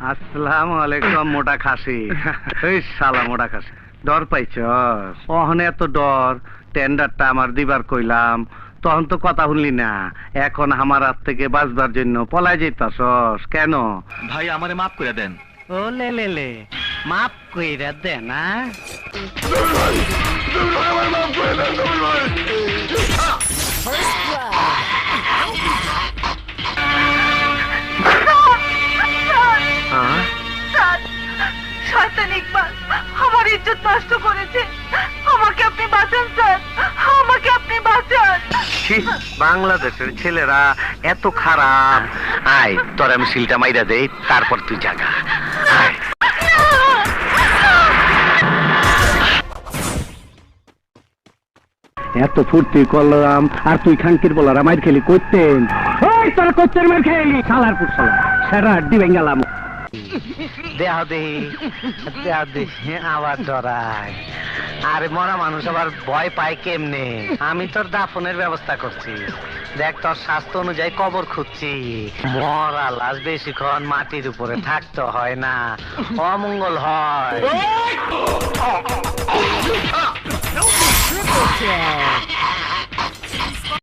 আসসালামু আলাইকুম মোটা খাসি। এই শালা মোটা খাসি, ডর পাইছ? অহনে এত ডর, টেন্ডারটা আমার দিবার কইলাম, তখন তো কথা শুনলি না। এখন আমার হাত থেকে বাঁচবার জন্য পলাই যেতাছস কেন? ভাই আমারে মাফ করে দেন। ও লে লে লে, মাফ কইরা দে না। শয়তান ইকবাল আমার ইজ্জত নষ্ট করেছে। আমাকে আপনি বাঁচান স্যার, আমাকে আপনি বাঁচান। বাংলাদেশের ছেলেরা এত খারাপ। আয় তোর আমি সিলটা মাইরা দেই, তারপর তুই জাগা। এত ফুর্তি করলাম আর তুই খাঙ্কির বলার মাইর খেলি করতেন। ওই তোর করতেন মাইর খেলি শালার পুর শালা, সারা আড্ডি ভেঙ্গালাম। দেহ দেহি আবার ডরায়। আরে মরা মানুষ আবার ভয় পায় কেমনে? আমি তোর দাফনের ব্যবস্থা করছি। দেখ তোর স্বাস্থ্য অনুযায়ী কবর খুঁজছি। মরা লাশ বেশিক্ষণ মাটির উপরে থাকতে হয় না, অমঙ্গল হয়।